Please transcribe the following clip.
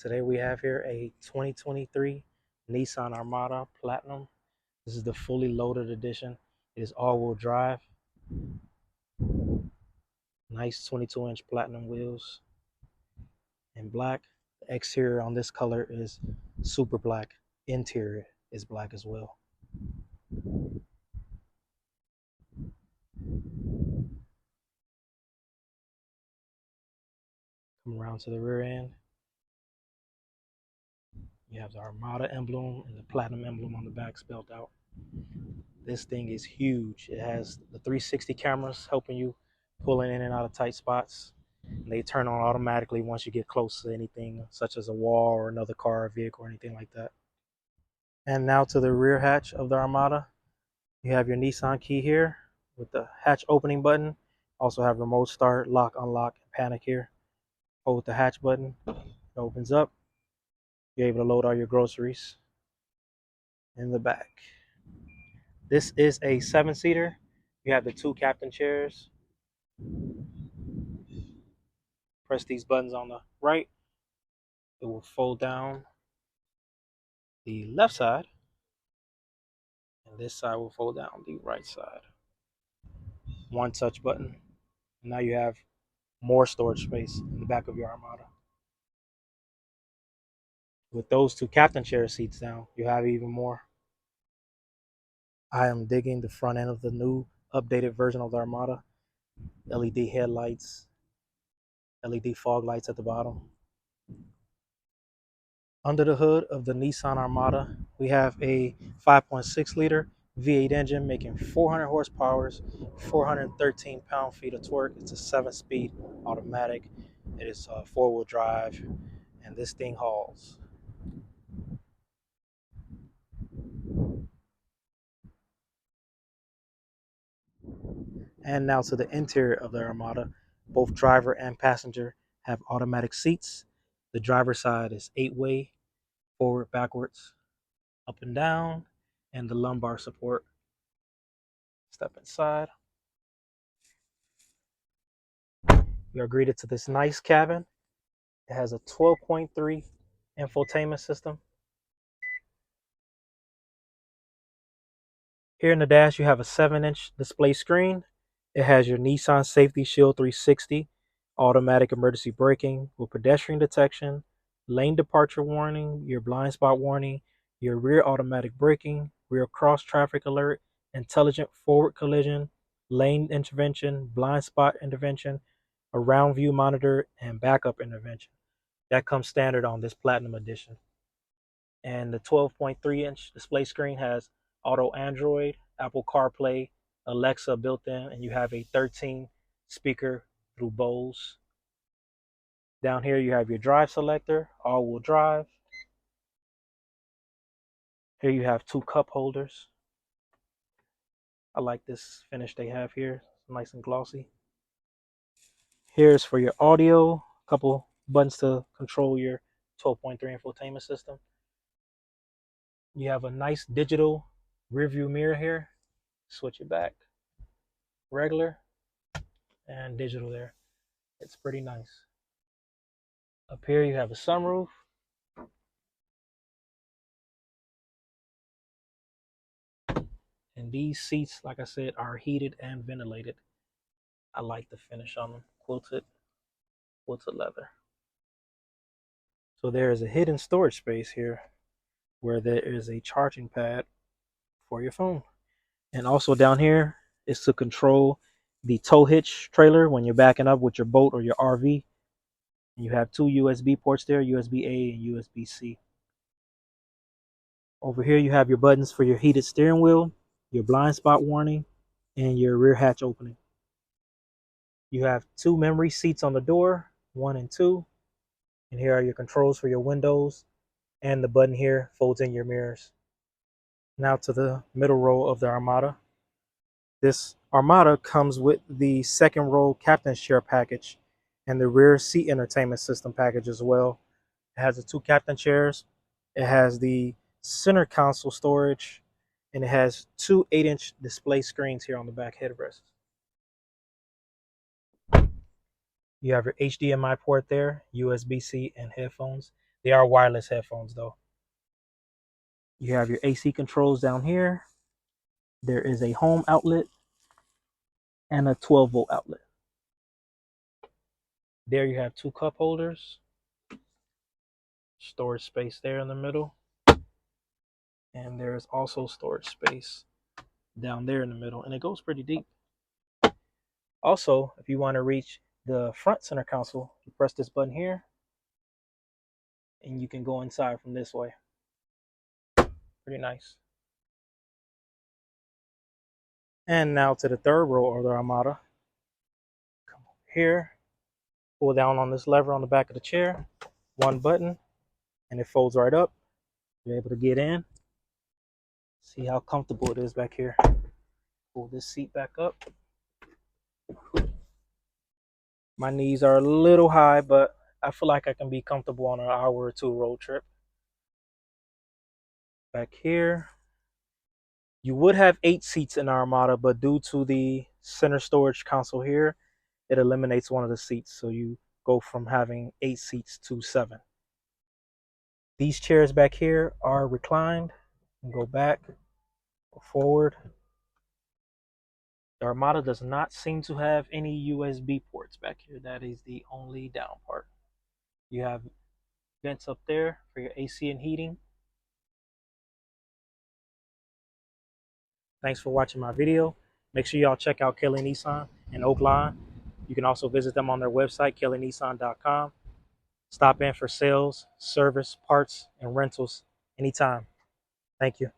Today we have here a 2023 Nissan Armada Platinum. This is the fully loaded edition. It is all-wheel drive. Nice 22-inch platinum wheels in black. The exterior on this color is super black. Interior is black as well. Come around to the rear end. You have the Armada emblem and the platinum emblem on the back spelled out. This thing is huge. It has the 360 cameras helping you pulling in and out of tight spots. And they turn on automatically once you get close to anything such as a wall or another car or vehicle or anything like that. And now to the rear hatch of the Armada. You have your Nissan key here with the hatch opening button. Also have remote start, lock, unlock, and panic here. Hold the hatch button. It opens up. You're able to load all your groceries in the back. This is a 7-seater. You have the 2 captain chairs. Press these buttons on the right. It will fold down the left side, and this side will fold down the right side. One touch button. And now you have more storage space in the back of your Armada. With those 2 captain chair seats down, you have even more. I am digging the front end of the new updated version of the Armada. LED headlights, LED fog lights at the bottom. Under the hood of the Nissan Armada, we have a 5.6 liter V8 engine making 400 horsepower, 413 pound-feet of torque. It's a 7-speed automatic. It is 4-wheel drive, and this thing hauls. And now to the interior of the Armada. Both driver and passenger have automatic seats. The driver's side is 8-way, forward, backwards, up and down, and the lumbar support. Step inside. You are greeted to this nice cabin. It has a 12.3 infotainment system. Here in the dash, you have a 7-inch display screen. It has your Nissan Safety Shield 360, automatic emergency braking with pedestrian detection, lane departure warning, your blind spot warning, your rear automatic braking, rear cross traffic alert, intelligent forward collision, lane intervention, blind spot intervention, a round view monitor, and backup intervention. That comes standard on this Platinum Edition. And the 12.3-inch display screen has auto Android, Apple CarPlay, Alexa built in, and you have a 13 speaker through Bose. Down here you have your drive selector, all-wheel drive. Here you have 2 cup holders. I like this finish they have here. It's nice and glossy. Here's for your audio, a couple buttons to control your 12.3 infotainment system. You have a nice digital rear view mirror here. Switch it back. Regular and digital there. It's pretty nice. Up here you have a sunroof. And these seats, like I said, are heated and ventilated. I like the finish on them. Quilted leather. So there is a hidden storage space here where there is a charging pad for your phone. And also down here is to control the tow hitch trailer when you're backing up with your boat or your RV. And you have 2 USB ports there, USB-A and USB-C. Over here you have your buttons for your heated steering wheel, your blind spot warning, and your rear hatch opening. You have 2 memory seats on the door, 1 and 2. And here are your controls for your windows, and the button here folds in your mirrors. Now to the middle row of the Armada. This Armada comes with the 2nd row captain's chair package and the rear seat entertainment system package as well. It has the 2 captain chairs. It has the center console storage, and it has 2 8-inch display screens here on the back headrests. You have your HDMI port there, USB-C, and headphones. They are wireless headphones though. You have your AC controls down here. There is a home outlet and a 12-volt outlet. There you have two cup holders, storage space there in the middle, and there's also storage space down there in the middle, and it goes pretty deep. Also, if you want to reach the front center console, you press this button here, and you can go inside from this way. Pretty nice. And now to the third row of the Armada. Come over here, pull down on this lever on the back of the chair, one button, and it folds right up. You're able to get in. See how comfortable it is back here. Pull this seat back up. My knees are a little high, but I feel like I can be comfortable on an hour or two road trip. Back here, you would have 8 seats in our Armada, but due to the center storage console here, it eliminates one of the seats. So you go from having 8 seats to 7. These chairs back here are reclined. You can go back or forward. The Armada does not seem to have any USB ports back here. That is the only down part. You have vents up there for your AC and heating. Thanks for watching my video. Make sure y'all check out Kelly Nissan in Oakland. You can also visit them on their website, kellynissan.com. Stop in for sales, service, parts, and rentals anytime. Thank you.